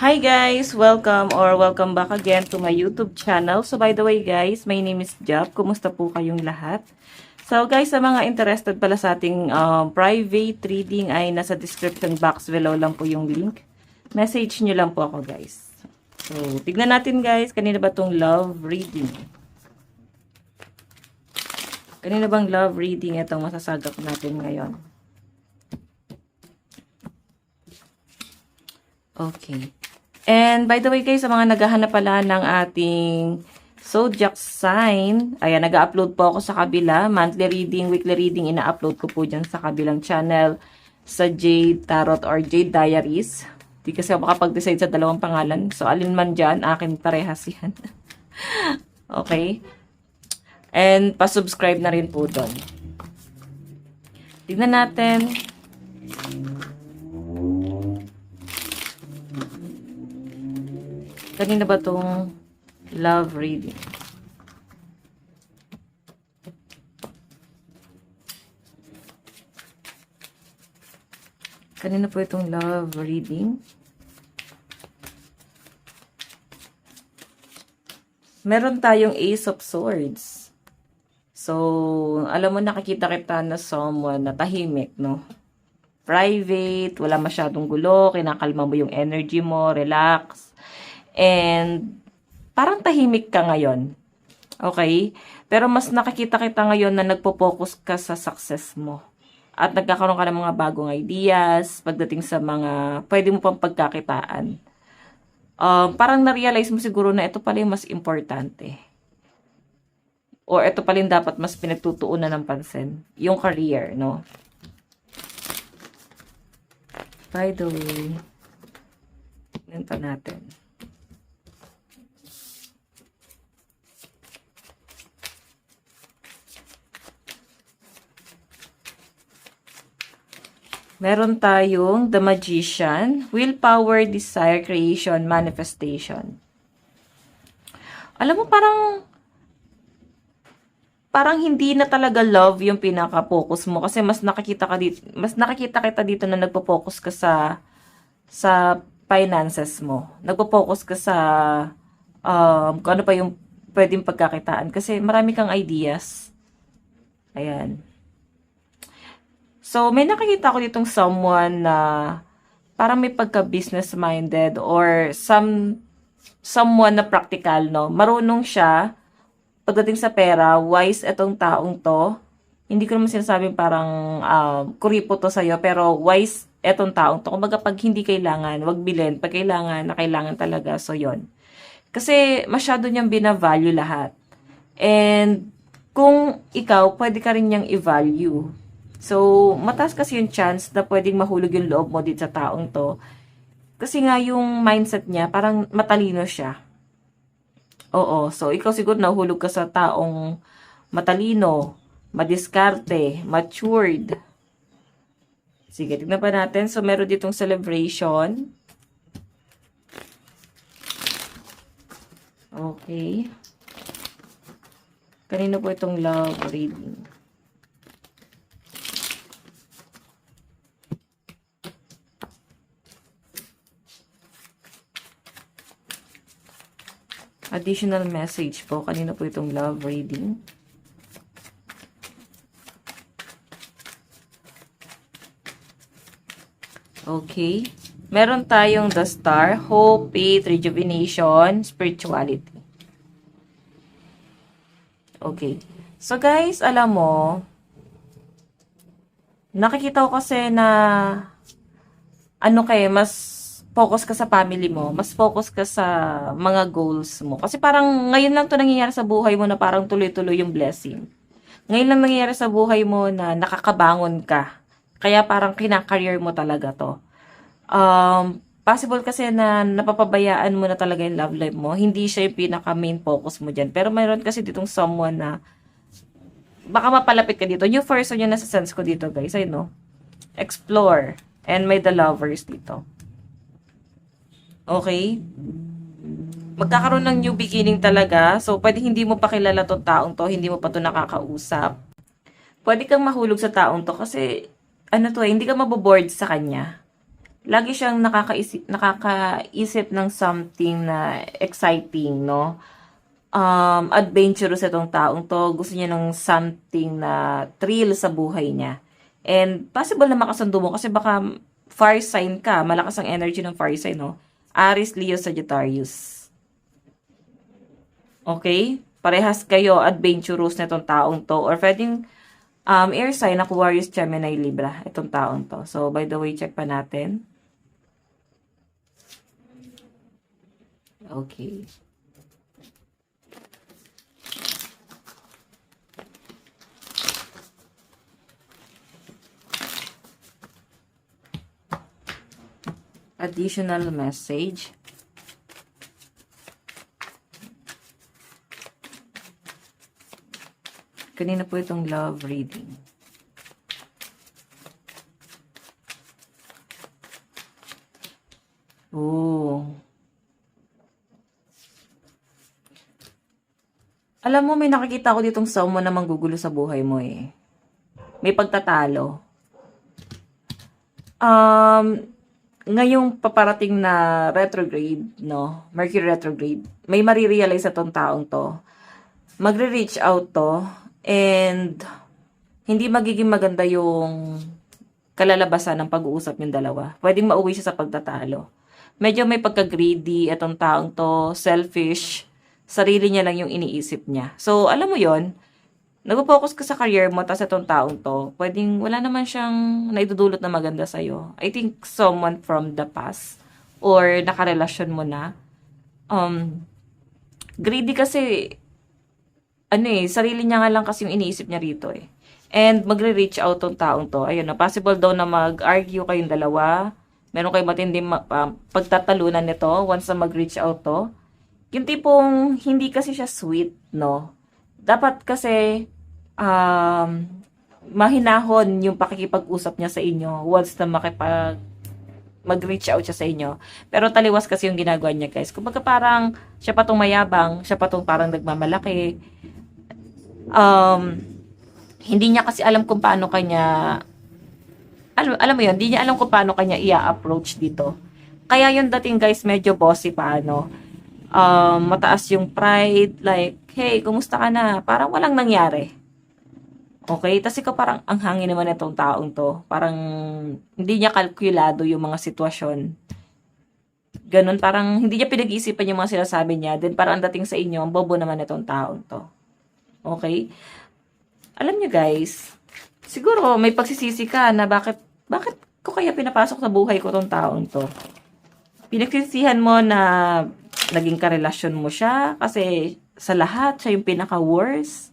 Hi guys! Welcome back again to my YouTube channel. So by the way guys, my name is Jap. Kumusta po kayong lahat? So guys, sa mga interested pala sa ating private reading ay nasa description box below lang po yung link. Message nyo lang po ako guys. So tignan natin guys, kanina ba tong love reading? Kanina bang love reading itong masasagap natin ngayon? Okay. And by the way guys, sa mga naghahanap pala ng ating zodiac sign, ayan, nag-upload po ako sa kabila. Monthly reading, weekly reading, ina-upload ko po dyan sa kabilang channel sa Jade Tarot or Jade Diaries. Di kasi ako makapag-decide sa dalawang pangalan. So, alin man dyan, akin parehas yan. Okay? And, pa-subscribe na rin po doon. Tignan natin. Kanina ba itong love reading? Kanina po itong love reading. Meron tayong Ace of Swords. So, alam mo, nakikita kita na someone na tahimik, no? Private, wala masyadong gulo, kinakalma mo yung energy mo, relax. And, parang tahimik ka ngayon. Okay? Pero mas nakikita kita ngayon na nagpo-focus ka sa success mo. At nagkakaroon ka ng mga bagong ideas pagdating sa mga pwede mo pang pagkakitaan. Parang na-realize mo siguro na ito pala yung mas importante. Or ito pala yung dapat mas pinagtutuunan ng pansin. Yung career, no? By the way, ganito natin. Meron tayong The Magician, Willpower, Desire, Creation, Manifestation. Alam mo, parang hindi na talaga love yung pinaka-focus mo kasi mas nakikita kita dito na nagpo-focus ka sa finances mo. Nagpo-focus ka sa kung ano pa yung pwedeng pagkakitaan kasi marami kang ideas. Ayan. So, may nakikita ko ditong someone na parang may pagka-business minded or someone na practical, no? Marunong siya pagdating sa pera, wise etong taong to. Hindi ko naman sinasabing parang kuripo to sa'yo, pero wise etong taong to. Kumbaga, pag hindi kailangan, wag bilhin. Pag kailangan, na kailangan talaga. So, yon. Kasi masyado niyang binavalue lahat. And kung ikaw, pwede ka rin niyang i-value. So, mataas kasi yung chance na pwedeng mahulog yung loob mo dito sa taong to. Kasi nga yung mindset niya, parang matalino siya. Oo, so ikaw siguro nahulog ka sa taong matalino, madiskarte, matured. Sige, tignan pa natin. So, meron ditong celebration. Okay. Kanino po itong love reading? Additional message po. Kanina po itong love reading. Okay. Meron tayong the star, hope, faith, rejuvenation, spirituality. Okay. So guys, alam mo, nakikita ko kasi na mas focus ka sa family mo, mas focus ka sa mga goals mo. Kasi parang ngayon lang to nangyayari sa buhay mo na parang tuloy-tuloy yung blessing. Ngayon lang nangyayari sa buhay mo na nakakabangon ka. Kaya parang kina-career mo talaga to. Possible kasi na napapabayaan mo na talaga yung love life mo. Hindi siya yung pinaka-main focus mo dyan. Pero mayroon kasi ditong someone na baka mapalapit ka dito. Yung first one yung nasa sense ko dito, guys. I know. Explore. And may the lovers dito. Okay? Magkakaroon ng new beginning talaga. So, pwede hindi mo pa kilala tong taong to, hindi mo pa to nakakausap. Pwede kang mahulog sa taong to kasi, ano to hindi ka maboboard sa kanya. Lagi siyang nakakaisip ng something na exciting, no? Adventurous itong taong to. Gusto niya ng something na thrill sa buhay niya. And possible na makasundo mo kasi baka fire sign ka. Malakas ang energy ng fire sign, no? Aries, Leo, Sagittarius. Okay? Parehas kayo adventurous na itong taong to. Or pwedeng air sign, Aquarius, Gemini, Libra. Itong taong to. So, by the way, check pa natin. Okay. Additional message. Kanina po itong love reading. Oh. Alam mo, may nakikita ko ditong someone na manggugulo sa buhay mo eh. May pagtatalo. Ngayong paparating na retrograde, no? Mercury retrograde, may marirealize itong taong to. Magre-reach out to, and hindi magiging maganda yung kalalabasan ng pag-uusap yung dalawa. Pwedeng mauwi siya sa pagtatalo. Medyo may pagka-greedy itong taong to, selfish, sarili niya lang yung iniisip niya. So, alam mo yon, nag-focus ka sa career mo, tapos itong taong to, pwedeng wala naman siyang naidudulot na maganda sa'yo. I think someone from the past, or nakarelasyon mo na, greedy kasi, sarili niya nga lang kasi yung iniisip niya rito eh. And magre-reach out tong taong to. Ayun na, possible daw na mag-argue kayong dalawa. Meron kayong matinding pagtatalunan nito once na mag-reach out to. Yung tipong hindi kasi siya sweet, no? Dapat kasi mahinahon yung pakikipag-usap niya sa inyo once na mag-reach out siya sa inyo. Pero taliwas kasi yung ginagawa niya, guys. Kumbaga parang siya pa tong mayabang, siya pa tong parang nagmamalaki. Hindi niya kasi alam kung paano kanya alam mo yun, hindi niya alam kung paano kanya i-approach dito. Kaya yung dating, guys, medyo bossy pa, mataas yung pride, like, hey, kumusta ka na? Parang walang nangyari. Okay? Tapos ikaw parang ang hangin naman itong taong to. Parang hindi niya kalkulado yung mga sitwasyon. Ganun, parang hindi niya pinag-iisipan yung mga sinasabi niya. Then parang ang dating sa inyo, ang bobo naman itong taong to. Okay? Alam niyo, guys, siguro may pagsisisi ka na bakit ko kaya pinapasok sa buhay ko tong taong to. Pinagsisihan mo na naging karelasyon mo siya kasi sa lahat siya yung pinaka-worst.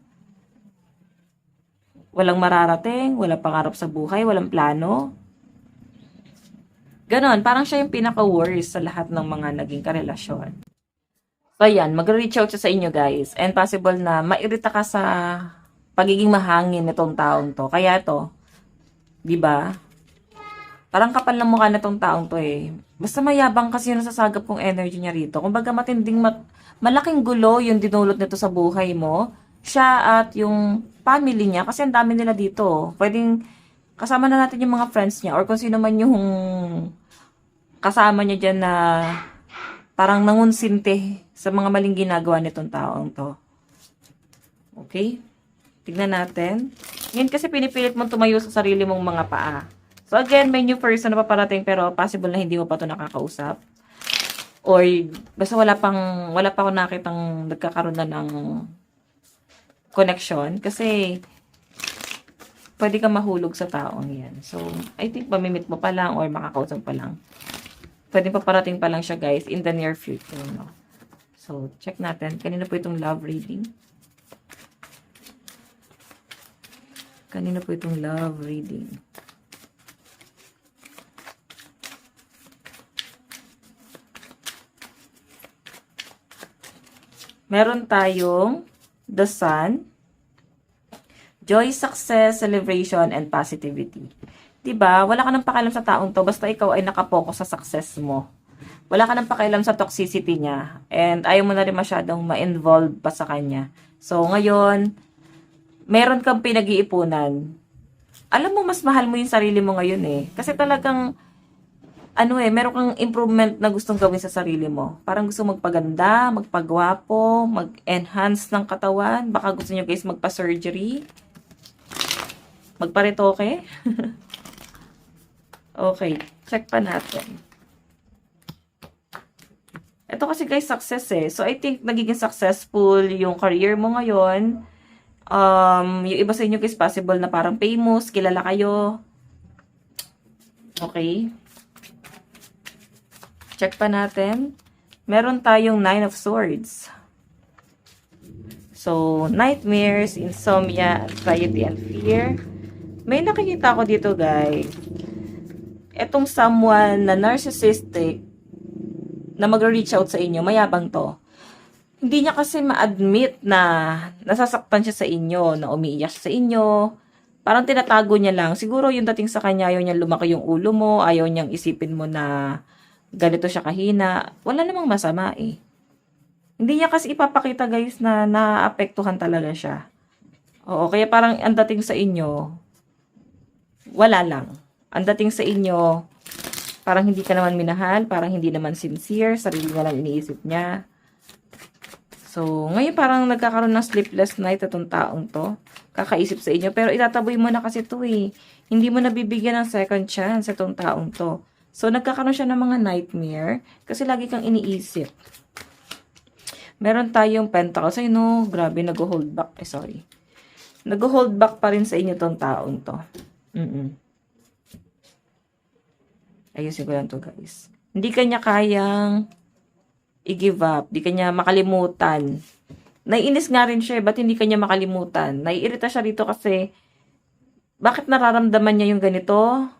Walang mararating, walang pangarap sa buhay, walang plano. Ganon, parang siya yung pinaka-worst sa lahat ng mga naging karelasyon. So, ayan, mag-reach out siya sa inyo, guys. And possible na mairita ka sa pagiging mahangin nitong taong to. Kaya to, di ba? Parang kapal ng mukha nitong taong to eh. Basta mayabang kasi yung nasasagap kong energy niya rito. Kumbaga malaking gulo yung dinulot nito sa buhay mo. Siya at yung family niya. Kasi ang dami nila dito. Pwedeng kasama na natin yung mga friends niya. Or kung sino man yung kasama niya dyan na parang nangunsinte sa mga maling ginagawa nitong taong to. Okay? Tignan natin. Ngayon kasi pinipilit mong tumayo sa sarili mong mga paa. So again, may new person na paparating pero possible na hindi mo pa ito nakakausap. Or basta wala pa ako nakitang nagkakaroon na ng connection. Kasi pwede kang mahulog sa taong yan. So I think mamimit mo pa lang or makakausap pa lang. Pwede paparating pa lang siya, guys, in the near future. No? So check natin. Kanina po itong love reading. Kanina po itong love reading. Meron tayong the Sun, joy, success, celebration, and positivity. Diba? Wala ka nang pakialam sa taong to, basta ikaw ay nakapokus sa success mo. Wala ka nang pakialam sa toxicity niya. And ayaw mo na rin masyadong ma-involve pa sa kanya. So, ngayon, meron kang pinag-iipunan. Alam mo, mas mahal mo yung sarili mo ngayon eh. Kasi talagang, meron kang improvement na gustong gawin sa sarili mo. Parang gusto magpaganda, magpagwapo, mag-enhance ng katawan. Baka gusto nyo guys magpa-surgery. Magparetoke. Okay, check pa natin. Ito kasi guys, success eh. So, I think nagiging successful yung career mo ngayon. Yung iba sa inyo guys, possible na parang famous, kilala kayo. Okay. Check pa natin. Meron tayong Nine of Swords. So, nightmares, insomnia, anxiety, and fear. May nakikita ko dito guys. Etong someone na narcissistic na mag-reach out sa inyo, mayabang to. Hindi niya kasi ma-admit na nasasaktan siya sa inyo, na umiiyak siya sa inyo. Parang tinatago niya lang. Siguro yung dating sa kanya, ayaw niya lumaki yung ulo mo, ayaw niyang isipin mo na ganito siya kahina. Wala namang masama eh. Hindi niya kasi ipapakita guys na naapektuhan talaga siya. Oo, kaya parang ang dating sa inyo, wala lang. Ang dating sa inyo, parang hindi ka naman minahal, parang hindi naman sincere, sarili niya lang iniisip niya. So, ngayon parang nagkakaroon ng sleepless night itong taong to. Kakaisip sa inyo. Pero itataboy mo na kasi to eh. Hindi mo nabibigyan ng second chance itong taong to. So, nagkakaroon siya ng mga nightmare kasi lagi kang iniisip. Meron tayong pentacles. Ay no, grabe, nag-hold back. Sorry. Nag-hold back pa rin sa inyo itong taong to. Ayusin ko lang to guys. Hindi kanya kayang i-give up. Di kanya makalimutan. Naiinis nga rin siya. Ba't hindi kanya makalimutan? Naiirita siya dito kasi bakit nararamdaman niya yung ganito?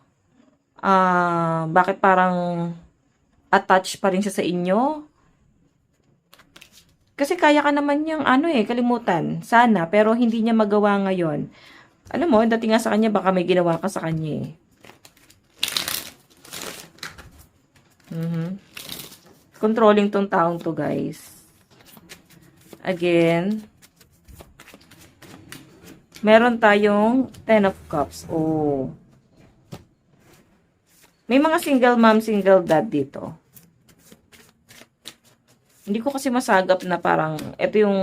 Bakit parang attached pa rin siya sa inyo? Kasi kaya ka naman niyang kalimutan. Sana. Pero hindi niya magawa ngayon. Alam mo, dating nga sa kanya, baka may ginawa ka sa kanya eh. Controlling tong taong to, guys. Again, meron tayong Ten of Cups. Oh. May mga single mom, single dad dito. Hindi ko kasi masagap na parang ito yung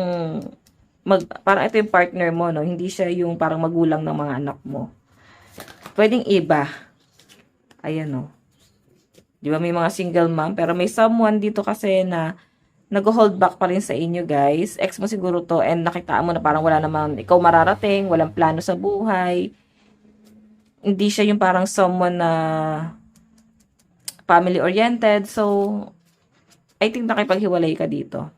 parang ito yung partner mo, no? Hindi siya yung parang magulang ng mga anak mo. Pwedeng iba. Ayan, no? Di ba may mga single mom? Pero may someone dito kasi na nag-hold back pa rin sa inyo, guys. Ex mo siguro to and nakita mo na parang wala naman ikaw mararating, walang plano sa buhay. Hindi siya yung parang someone na family-oriented. So, I think nakipaghiwalay ka dito.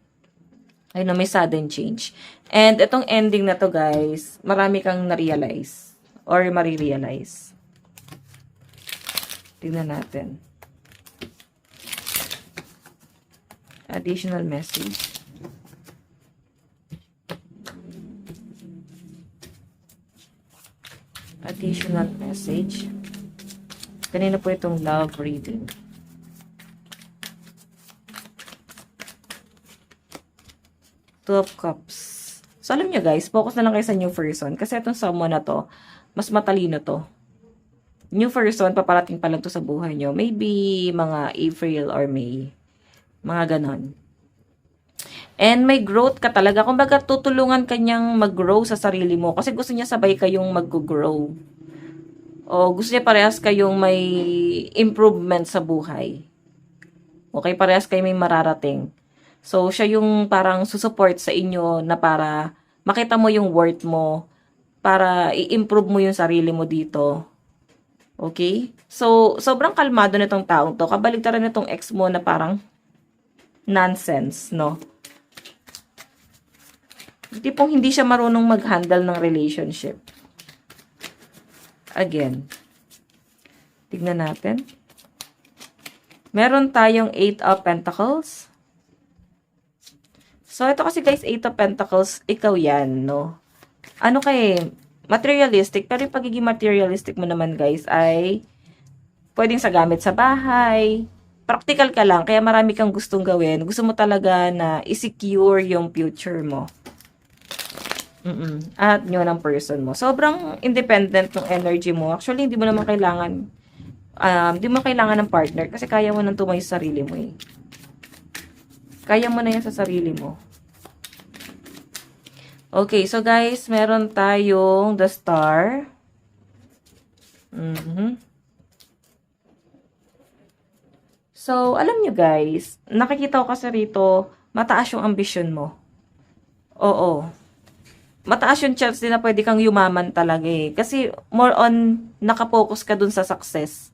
Ayun, may sudden change. And itong ending na to, guys, marami kang na-realize or marirealize. Tingnan natin. Additional message. Additional message. Kanina po itong love reading. Two of Cups. So, alam nyo guys, focus na lang kayo sa new person. Kasi itong someone na to, mas matalino to. New person, paparating pa lang to sa buhay nyo. Maybe mga April or May. Mga ganon. And may growth ka talaga. Kumbaga, tutulungan kanyang mag-grow sa sarili mo. Kasi gusto niya sabay kayong mag-grow. O gusto niya parehas kayong may improvement sa buhay. Okay, parehas kayo may mararating. So, siya yung parang susupport sa inyo na para makita mo yung worth mo. Para i-improve mo yung sarili mo dito. Okay? So, sobrang kalmado nitong taong to. Kabaligtaran nitong ex mo na parang nonsense, no? Tipong hindi siya marunong mag-handle ng relationship. Again. Tignan natin. Meron tayong 8 of Pentacles. So, ito kasi guys, 8 of Pentacles, ikaw yan, no? Ano kay materialistic, pero yung pagiging materialistic mo naman guys ay pwedeng sa gamit sa bahay, practical ka lang, kaya marami kang gustong gawin. Gusto mo talaga na i-secure yung future mo. At nyo ng person mo. Sobrang independent ng energy mo. Actually, hindi mo kailangan ng partner kasi kaya mo nang tumayo sa sarili mo eh. Kaya mo na yan sa sarili mo. Okay, so guys, meron tayong the star. So, alam nyo guys, nakikita ko kasi rito, mataas yung ambisyon mo. Oo. Mataas yung chance din na pwede kang yumaman talaga eh. Kasi more on, nakapokus ka dun sa success.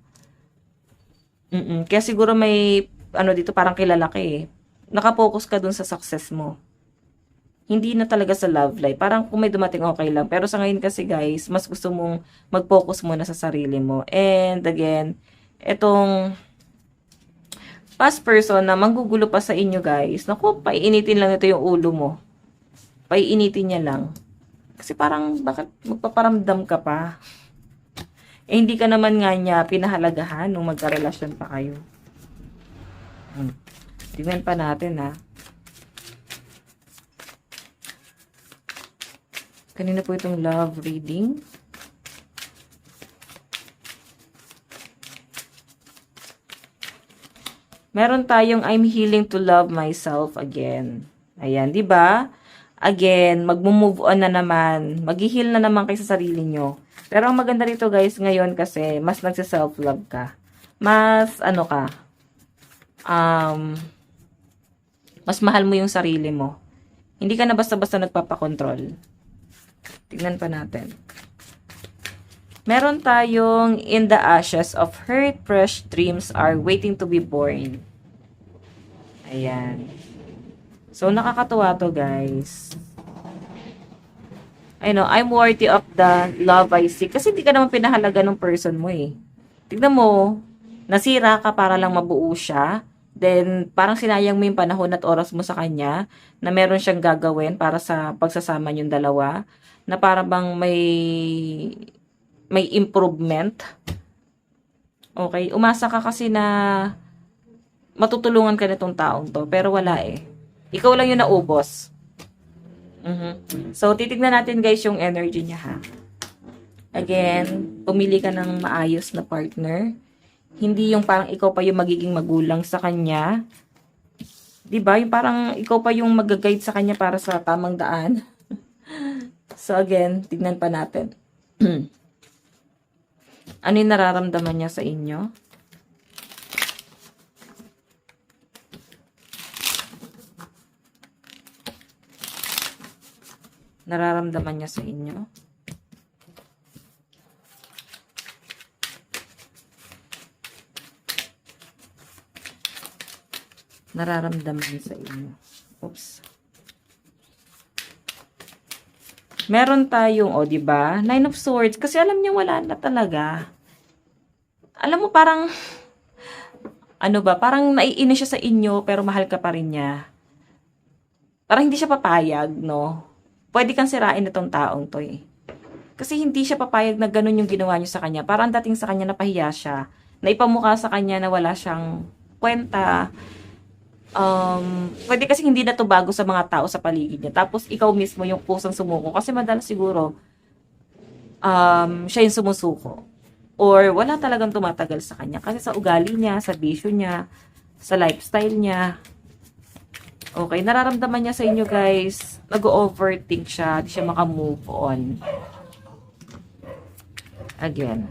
Kaya siguro may, dito parang kilala ka eh. Nakapokus ka dun sa success mo. Hindi na talaga sa love life. Parang kung may dumating, okay lang. Pero sa ngayon kasi guys, mas gusto mong mag-focus muna sa sarili mo. And again, etong past person na manggugulo pa sa inyo guys, naku, paiinitin lang ito yung ulo mo. Paiinitin niya lang. Kasi parang, bakit magpaparamdam ka pa? Eh, hindi ka naman nga niya pinahalagahan nung magkarelasyon pa kayo. Tingnan pa natin ha. Kanina po itong love reading. Meron tayong I'm healing to love myself again. Ayan, 'di ba? Again, magmo-move on na naman. Mag-heal na naman kayo sa sarili nyo. Pero ang maganda rito guys, ngayon kasi mas nagse-self-love ka. Mas mas mahal mo yung sarili mo. Hindi ka na basta-basta nagpapakontrol. Tignan pa natin. Meron tayong in the ashes of hurt, fresh dreams are waiting to be born. Ayan. So, nakakatuwa to, guys. I know, I'm worthy of the love I seek. Kasi hindi ka naman pinahalaga ng person mo eh. Tignan mo, nasira ka para lang mabuo siya. Then, parang sinayang mo yung panahon at oras mo sa kanya na meron siyang gagawin para sa pagsasama niyong dalawa. Na para bang may improvement. Okay, umasa ka kasi na matutulungan ka nitong taong to, pero wala eh. Ikaw lang yung naubos. So, titignan natin guys yung energy niya ha. Again, pumili ka ng maayos na partner. Hindi yung parang ikaw pa yung magiging magulang sa kanya. 'Di ba? Yung parang ikaw pa yung mag-guide sa kanya para sa tamang daan. So again, tignan pa natin. Ano yung nararamdaman niya sa inyo? Nararamdaman niya sa inyo? Nararamdaman sa inyo. Oops. Meron tayong, di ba? Nine of Swords. Kasi alam niya wala na talaga. Alam mo, parang, parang naiinis siya sa inyo, pero mahal ka pa rin niya. Parang hindi siya papayag, no? Pwede kang sirain itong taong to eh. Kasi hindi siya papayag na ganun yung ginawa niyo sa kanya. Parang dating sa kanya napahiya siya. Naipamukha sa kanya na wala siyang kwenta. Pwede kasi hindi na to bago sa mga tao sa paligid niya. Tapos, ikaw mismo yung kusang sumuko. Kasi madalas siguro, siya yung sumusuko. Or, wala talagang tumatagal sa kanya. Kasi sa ugali niya, sa bisyo niya, sa lifestyle niya. Okay, nararamdaman niya sa inyo guys. Nag-overthink siya. Di siya makamove on. Again.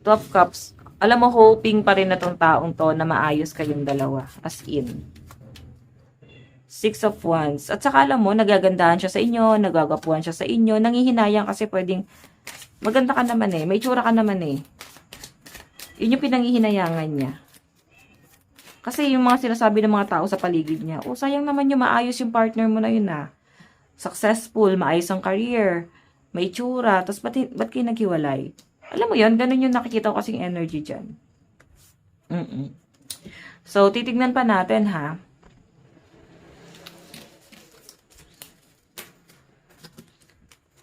2 of Cups. Alam mo, hoping pa rin na tong taong to na maayos kayong dalawa. As in. 6 of Wands. At saka alam mo, nagagandahan siya sa inyo, nagagapuan siya sa inyo, nangihinayang kasi pwedeng, maganda ka naman eh, may tsura ka naman eh. Yun yung pinangihinayangan niya. Kasi yung mga sinasabi ng mga tao sa paligid niya, sayang naman yung maayos yung partner mo na yun ah. Successful, maayos ang career, may tsura, tapos ba't kayo naghiwalay? Alam mo yun, ganun yung nakikita ko kasing energy dyan. So, titignan pa natin ha.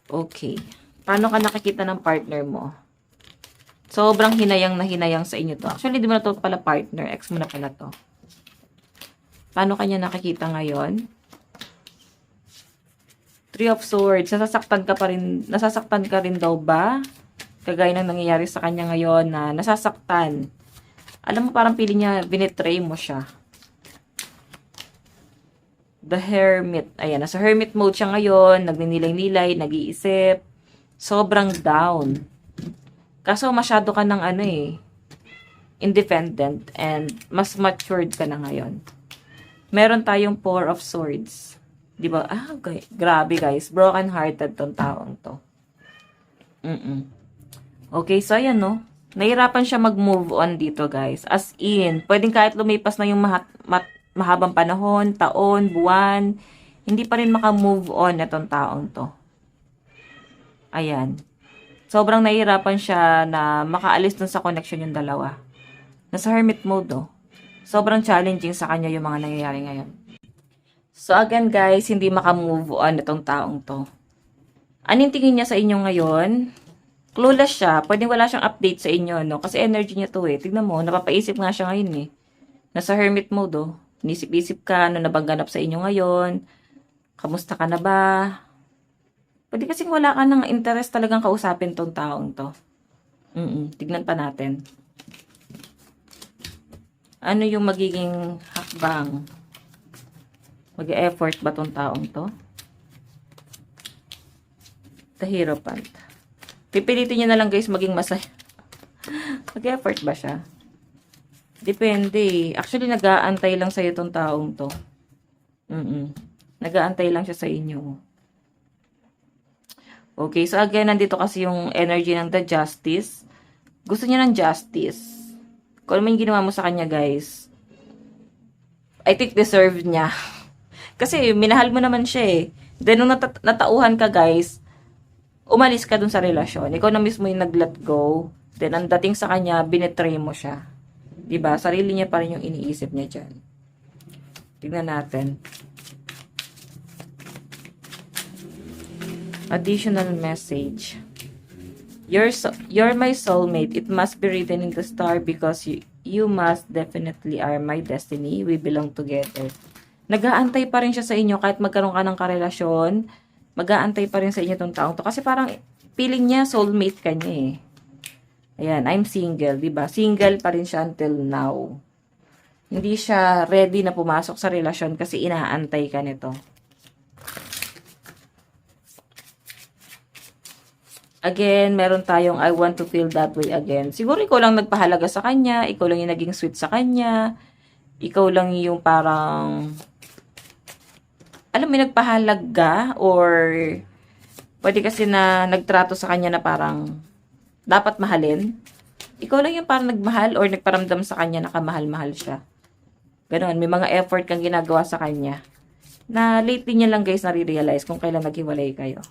Okay. Paano ka nakikita ng partner mo? Sobrang hinayang na hinayang sa inyo to. Actually, di mo na to pala partner. Ex mo na pala to. Paano kanya nakikita ngayon? Three of Swords. Nasasaktan ka rin daw ba? Kagaya ng nangyayari sa kanya ngayon na nasasaktan. Alam mo, parang feeling niya, binetray mo siya. The Hermit. Ayan, nasa Hermit mode siya ngayon. Nagninilay-nilay, nag-iisip. Sobrang down. Kaso masyado ka ng independent and mas matured ka na ngayon. Meron tayong Four of Swords. Di ba? Okay. Grabe guys. Broken hearted tong taong to. Okay, so ayan no. Nahirapan siya mag-move on dito guys. As in, pwedeng kahit lumipas na yung mahabang panahon, taon, buwan, hindi pa rin maka-move on itong taong to. Ayan. Sobrang nahihirapan siya na makaalis dun sa connection yung dalawa. Nasa hermit mode oh. Sobrang challenging sa kanya yung mga nangyayari ngayon. So again guys, hindi maka-move on itong taong to. Anong tingin niya sa inyo ngayon? Clueless siya. Pwedeng wala siyang update sa inyo, no? Kasi energy niya to eh. Tignan mo, napapaisip nga siya ngayon eh. Nasa hermit mode oh. Nisip-isip ka, ano na bang ganap sa inyo ngayon? Kamusta ka na ba? Pwede kasing wala ka ng interest talagang kausapin tong taong to. Tignan pa natin. Ano yung magiging hakbang? Mag-e-effort ba tong taong to? The Hierophant. Pipilitin niya na lang guys maging masaya. Mag-e-effort ba siya? Depende. Actually, nag-aantay lang sa'yo tong taong to. Nag-aantay lang siya sa inyo. Okay, so again, nandito kasi yung energy ng the justice. Gusto niya ng justice. Kung ano yung ginawa mo sa kanya, guys, I think deserve niya. Kasi, minahal mo naman siya eh. Then, nung natauhan ka, guys, umalis ka dun sa relasyon. Ikaw na mismo yung nag-let go. Then, ang dating sa kanya, binetray mo siya. Diba? Sarili niya pa rin yung iniisip niya dyan. Tignan natin. Additional message. You're my soulmate. It must be written in the star because you must definitely are my destiny. We belong together. Nag-aantay pa rin siya sa inyo kahit magkaroon ka ng karelasyon. Mag-aantay pa rin sa inyo tong taong to. Kasi parang feeling niya soulmate ka niya eh. Ayan, I'm single, diba? Single pa rin siya until now. Hindi siya ready na pumasok sa relasyon kasi inaantay ka nito. Again, meron tayong I want to feel that way again. Siguro ikaw lang nagpahalaga sa kanya, ikaw lang yung naging sweet sa kanya, ikaw lang yung parang, alam mo, nagpahalaga or pwede kasi na nagtrato sa kanya na parang dapat mahalin. Ikaw lang yung parang nagmahal or nagparamdam sa kanya na kamahal-mahal siya. Ganon, may mga effort kang ginagawa sa kanya na lately niya lang guys nare-realize kung kailan naghiwalay kayo.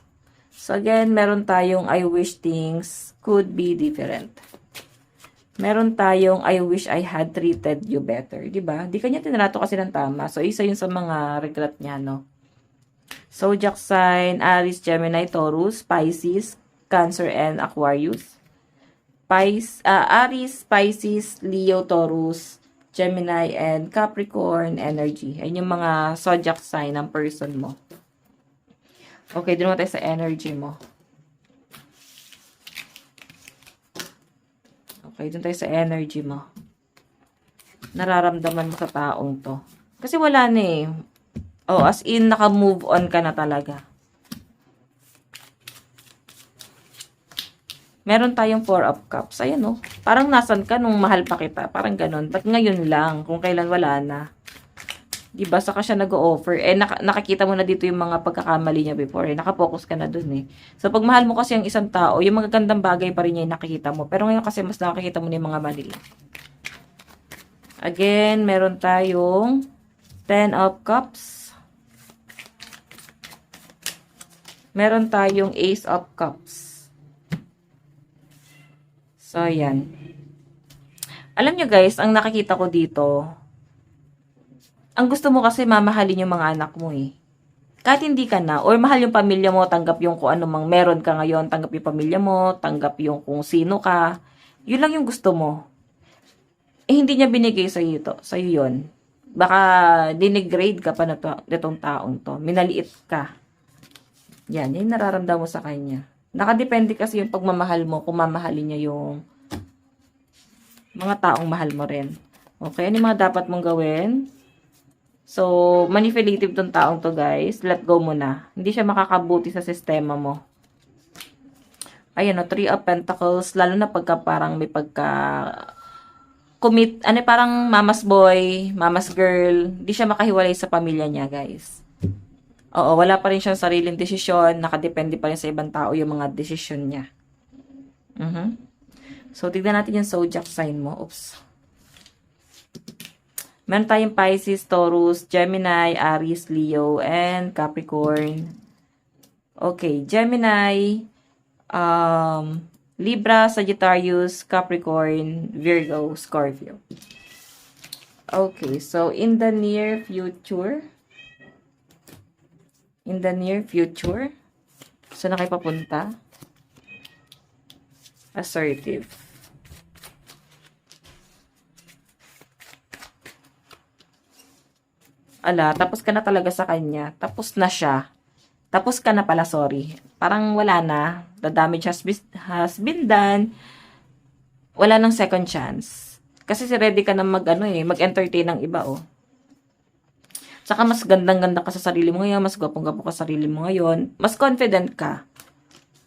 So again, meron tayong I wish things could be different. Meron tayong I wish I had treated you better. Diba? Di kanya tinrato kasi ng tama. So isa yun sa mga regret niya, no? Zodiac sign, Aries, Gemini, Taurus, Pisces, Cancer, and Aquarius. Aries, Pisces, Leo, Taurus, Gemini, and Capricorn energy. Ayun yung mga zodiac sign ng person mo. Okay, doon tayo sa energy mo. Okay, doon tayo sa energy mo. Nararamdaman mo sa taong to. Kasi wala na eh. Oh, as in, naka-move on ka na talaga. Meron tayong Four of Cups. Ayan oh. Parang nasan ka nung mahal pa kita. Parang ganun. Ba't ngayon lang? Kung kailan wala na. Diba? Saka siya nag-o-offer. Eh, nakakita mo na dito yung mga pagkakamali niya before. Eh, nakapokus ka na dun eh. So, pag mahal mo kasi ang isang tao, yung mga gandang bagay pa rin niya yung nakikita mo. Pero ngayon kasi mas nakakita mo na yung mga mali. Again, meron tayong Ten of Cups. Meron tayong Ace of Cups. So, ayan. Alam nyo guys, ang nakikita ko dito, ang gusto mo kasi mamahalin yung mga anak mo eh. Kahit hindi ka na, or mahal yung pamilya mo, tanggap yung kung ano mang meron ka ngayon, tanggap yung pamilya mo, tanggap yung kung sino ka. Yun lang yung gusto mo. Eh, hindi niya binigay sa'yo ito, sa'yo yun. Baka dinigrade ka pa na nitong taong to. Minaliit ka. Yan, yung nararamdaman mo sa kanya. Nakadepende kasi yung pagmamahal mo kung mamahalin niya yung mga taong mahal mo rin. Okay, ano yung mga dapat mong gawin? So, manipulative tong taong to, guys. Let go mo na. Hindi siya makakabuti sa sistema mo. Ayan, o, Three of Pentacles. Lalo na pagka parang may commit, parang mama's boy, mama's girl. Hindi siya makahiwalay sa pamilya niya, guys. Oo, wala pa rin siyang sariling desisyon. Nakadepende pa rin sa ibang tao yung mga desisyon niya. So, tignan natin yung zodiac sign mo. Oops. Meron tayong Pisces, Taurus, Gemini, Aries, Leo, and Capricorn. Okay, Gemini, Libra, Sagittarius, Capricorn, Virgo, Scorpio. Okay, so in the near future, saan na kayo papunta? Assertive. Ala, tapos ka na talaga sa kanya. Tapos na siya. Tapos ka na pala, sorry. Parang wala na. The damage has been done. Wala nang second chance. Kasi si ready ka na mag-entertain ng iba, oh. Saka mas gandang-ganda ka sa sarili mo ngayon, mas gwapong-gwapo ka sa sarili mo ngayon, mas confident ka.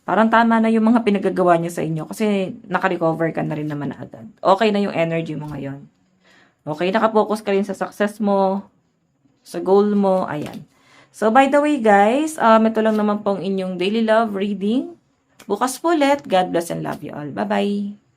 Parang tama na yung mga pinagagawa niya sa inyo kasi naka-recover ka na rin naman agad. Okay na yung energy mo ngayon. Okay, nakapokus ka rin sa success mo, sa goal mo, ayan. So, by the way, guys, ito lang naman pong inyong daily love reading. Bukas po ulit. God bless and love you all. Bye-bye!